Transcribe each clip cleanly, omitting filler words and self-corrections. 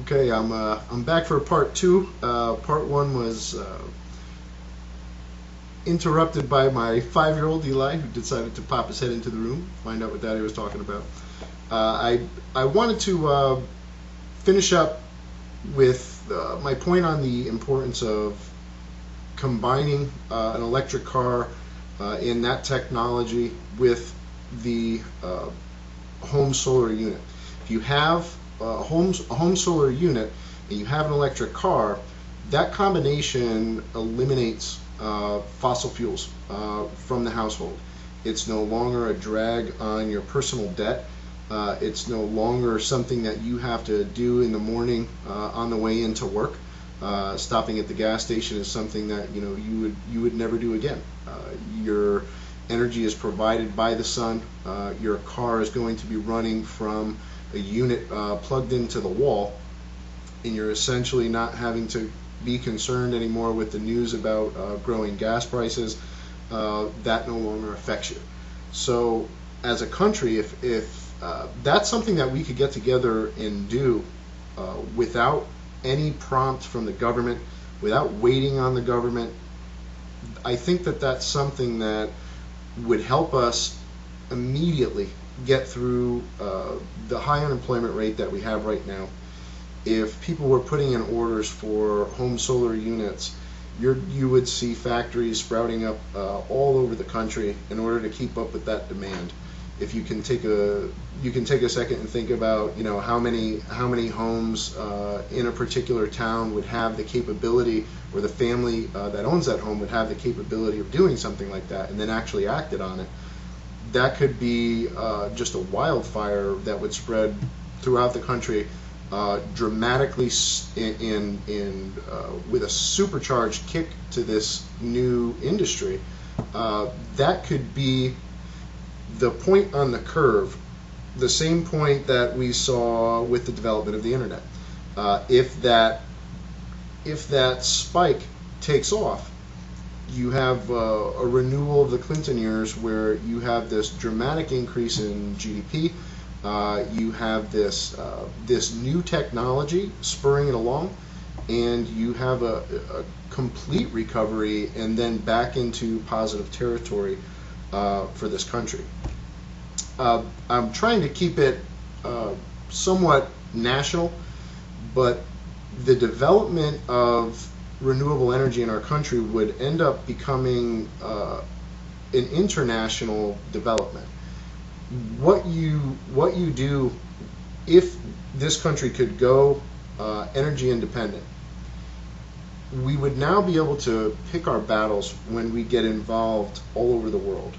Okay, I'm back for part two. Part one was interrupted by my 5-year-old Eli, who decided to pop his head into the room, find out what Daddy was talking about. I wanted to finish up with my point on the importance of combining an electric car in that technology with the home solar unit. If you have a home solar unit and you have an electric car, that combination eliminates fossil fuels from the household. It's no longer a drag on your personal debt. It's no longer something that you have to do in the morning on the way into work. Stopping at the gas station is something that you would never do again. Your energy is provided by the sun. Your car is going to be running from a unit plugged into the wall, and you're essentially not having to be concerned anymore with the news about growing gas prices. That no longer affects you. So as a country, if that's something that we could get together and do without any prompt from the government, without waiting on the government, I think that that's something that would help us immediately get through the high unemployment rate that we have right now. If people were putting in orders for home solar units, you would see factories sprouting up all over the country in order to keep up with that demand. If you can take a second and think about how many homes in a particular town would have the capability, or the family that owns that home would have the capability of doing something like that, and then actually acted on it, that could be just a wildfire that would spread throughout the country dramatically, with a supercharged kick to this new industry. That could be the point on the curve, the same point that we saw with the development of the internet. If that spike takes off, you have a renewal of the Clinton years where you have this dramatic increase in GDP. You have this new technology spurring it along, and you have a complete recovery and then back into positive territory for this country. I'm trying to keep it somewhat national, but the development of renewable energy in our country would end up becoming an international development. What you do, if this country could go energy independent, we would now be able to pick our battles when we get involved all over the world.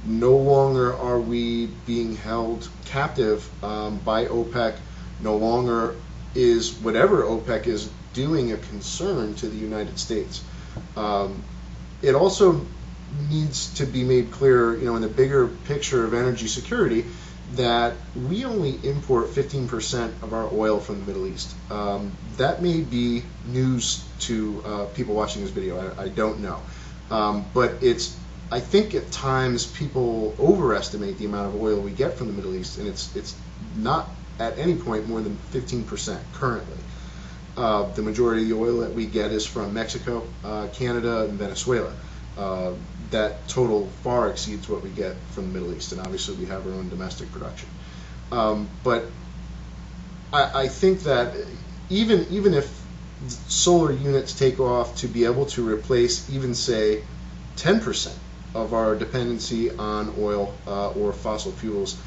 No longer are we being held captive by OPEC. No longer is whatever OPEC is doing a concern to the United States. It also needs to be made clear, in the bigger picture of energy security, that we only import 15% of our oil from the Middle East. That may be news to people watching this video. I don't know, but I think at times people overestimate the amount of oil we get from the Middle East, and it's not at any point more than 15% currently. The majority of the oil that we get is from Mexico, Canada, and Venezuela. That total far exceeds what we get from the Middle East, and obviously we have our own domestic production. But I think that even if solar units take off to be able to replace even, say, 10% of our dependency on oil or fossil fuels,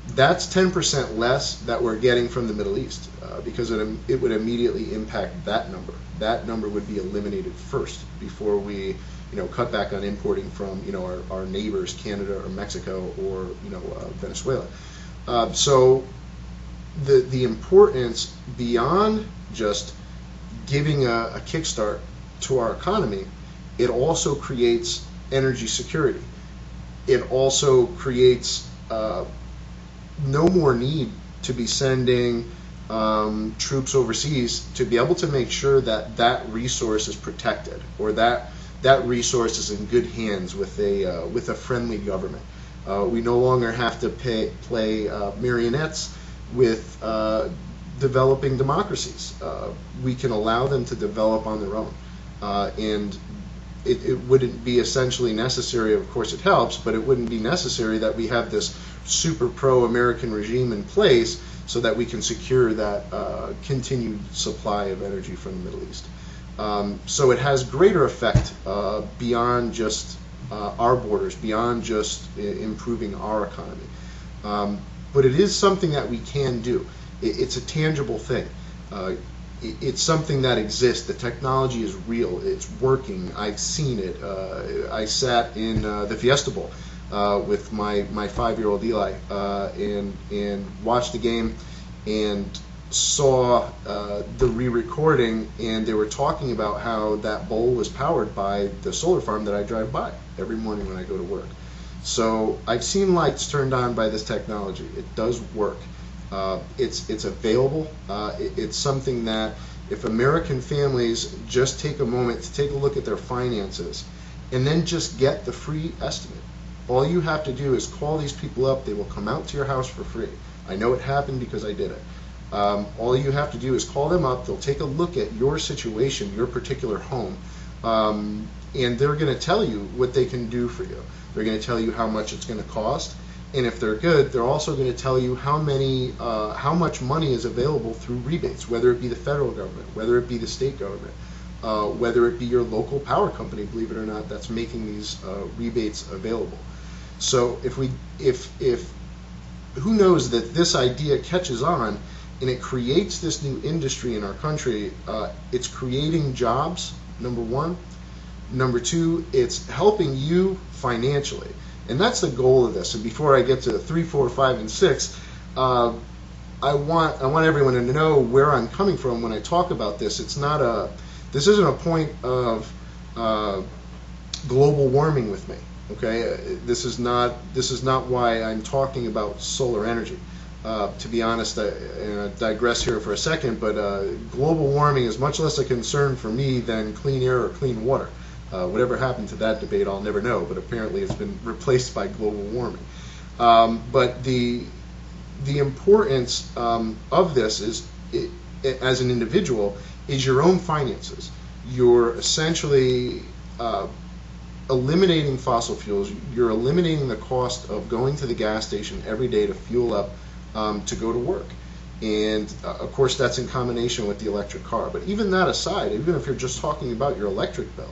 that's 10% less that we're getting from the Middle East, because it would immediately impact that number. That number would be eliminated first before we cut back on importing from our neighbors, Canada or Mexico or Venezuela. So the importance beyond just giving a kickstart to our economy, it also creates energy security. It also creates no more need to be sending troops overseas to be able to make sure that that resource is protected, or that resource is in good hands with a friendly government. We no longer have to play marionettes with developing democracies. We can allow them to develop on their own, and it wouldn't be essentially necessary. Of course, it helps, but it wouldn't be necessary that we have this super pro-American regime in place so that we can secure that continued supply of energy from the Middle East. So it has greater effect beyond just our borders, beyond just improving our economy. But it is something that we can do. It's a tangible thing. It's something that exists. The technology is real. It's working. I've seen it. I sat in the Fiesta Bowl with my 5-year-old Eli and watched the game and saw the re-recording, and they were talking about how that bowl was powered by the solar farm that I drive by every morning when I go to work. So I've seen lights turned on by this technology. It does work. It's available. It's something that if American families just take a moment to take a look at their finances and then just get the free estimate. All you have to do is call these people up. They will come out to your house for free. I know it happened because I did it. All you have to do is call them up. They'll take a look at your situation, your particular home, and they're going to tell you what they can do for you. They're going to tell you how much it's going to cost. And if they're good, they're also going to tell you how much money is available through rebates, whether it be the federal government, whether it be the state government, whether it be your local power company, believe it or not, that's making these rebates available. So if who knows that this idea catches on and it creates this new industry in our country, it's creating jobs, number one. Number two, it's helping you financially. And that's the goal of this. And before I get to 3, 4, 5, and 6, I want everyone to know where I'm coming from when I talk about this. This isn't a point of global warming with me. Okay, this is not why I'm talking about solar energy. To be honest, I digress here for a second, but global warming is much less a concern for me than clean air or clean water. Whatever happened to that debate, I'll never know, but apparently it's been replaced by global warming. But the importance of this is, as an individual, is your own finances. You're essentially eliminating fossil fuels. You're eliminating the cost of going to the gas station every day to fuel up to go to work. And of course, that's in combination with the electric car. But even that aside, even if you're just talking about your electric bill,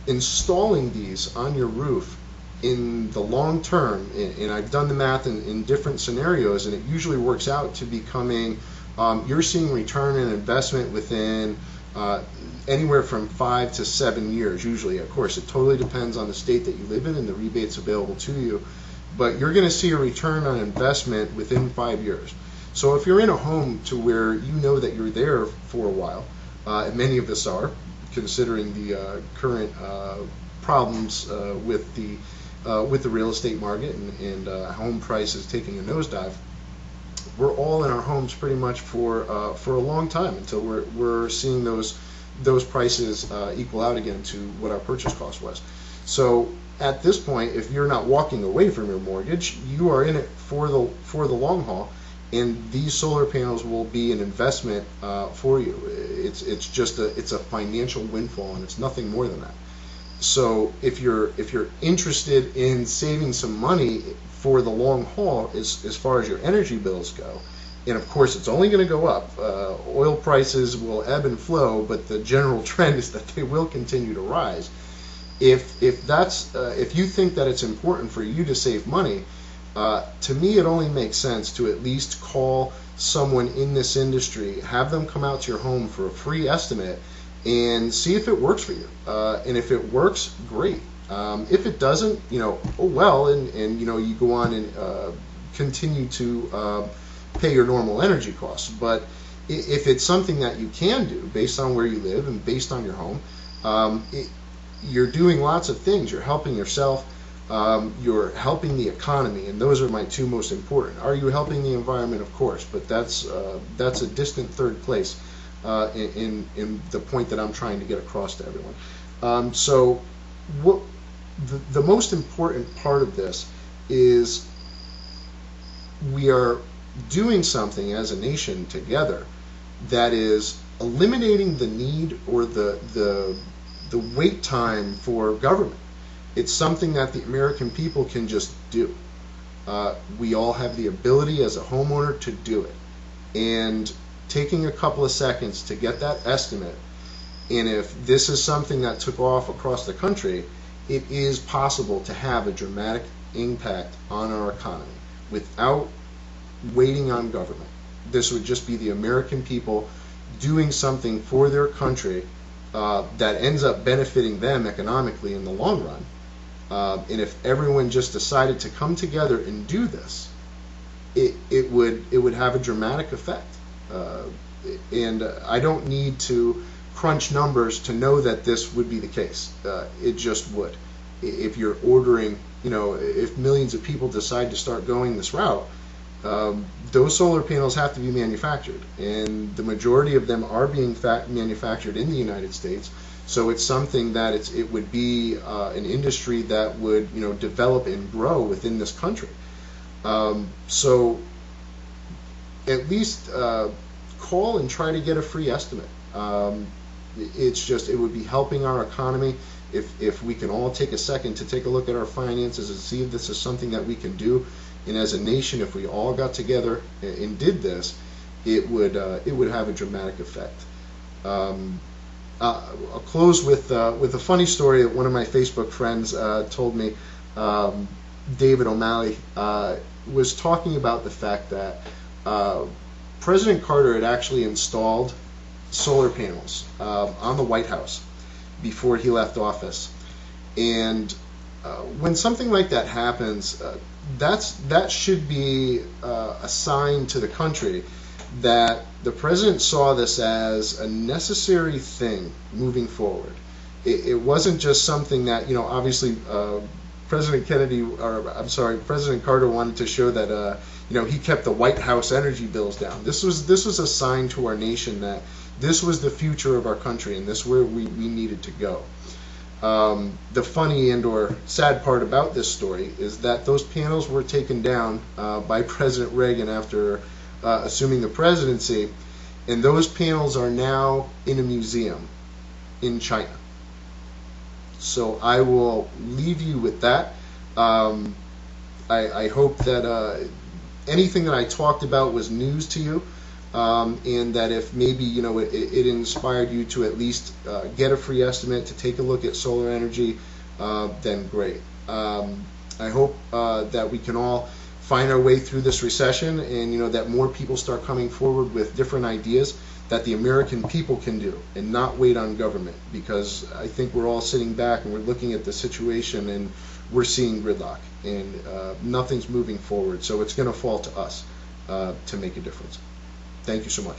installing these on your roof in the long term, and I've done the math in different scenarios, and it usually works out to becoming, you're seeing return on investment within anywhere from 5 to 7 years, usually. Of course, it totally depends on the state that you live in and the rebates available to you, but you're going to see a return on investment within 5 years. So if you're in a home to where you know that you're there for a while, and many of us are, considering the current problems with the real estate market and home prices taking a nosedive, we're all in our homes pretty much for a long time until we're seeing those prices equal out again to what our purchase cost was. So at this point, if you're not walking away from your mortgage, you are in it for the long haul. And these solar panels will be an investment for you. It's just a financial windfall, and it's nothing more than that. So if you're interested in saving some money for the long haul, as far as your energy bills go, and of course it's only going to go up. Oil prices will ebb and flow, but the general trend is that they will continue to rise. If you think that it's important for you to save money, to me, it only makes sense to at least call someone in this industry, have them come out to your home for a free estimate, and see if it works for you. And if it works, great. If it doesn't, oh well, and you go on and continue to pay your normal energy costs. But if it's something that you can do based on where you live and based on your home, you're doing lots of things. You're helping yourself. You're helping the economy, and those are my two most important. Are you helping the environment? Of course, but that's a distant third place in the point that I'm trying to get across to everyone. So what the most important part of this is we are doing something as a nation together that is eliminating the need or the wait time for government. It's something that the American people can just do. We all have the ability as a homeowner to do it. And taking a couple of seconds to get that estimate, and if this is something that took off across the country, it is possible to have a dramatic impact on our economy without waiting on government. This would just be the American people doing something for their country that ends up benefiting them economically in the long run. And if everyone just decided to come together and do this, it would have a dramatic effect. And I don't need to crunch numbers to know that this would be the case. It just would. If you're ordering, if millions of people decide to start going this route, those solar panels have to be manufactured, and the majority of them are being manufactured in the United States. So it's something that it would be an industry that would develop and grow within this country. So at least call and try to get a free estimate. It would be helping our economy if we can all take a second to take a look at our finances and see if this is something that we can do. And as a nation, if we all got together and did this, it would have a dramatic effect. I'll close with a funny story that one of my Facebook friends told me. David O'Malley was talking about the fact that President Carter had actually installed solar panels on the White House before he left office. And when something like that happens, that should be a sign to the country that the president saw this as a necessary thing moving forward. It wasn't just something that, obviously President Carter wanted to show that he kept the White House energy bills down. This was a sign to our nation that this was the future of our country and this is where we needed to go. The funny and or sad part about this story is that those panels were taken down by President Reagan after assuming the presidency, and those panels are now in a museum in China. So I will leave you with that. I hope that anything that I talked about was news to you, and that if maybe it inspired you to at least get a free estimate to take a look at solar energy, then great. I hope that we can all find our way through this recession, and that more people start coming forward with different ideas that the American people can do and not wait on government, because I think we're all sitting back and we're looking at the situation and we're seeing gridlock and nothing's moving forward. So it's going to fall to us to make a difference. Thank you so much.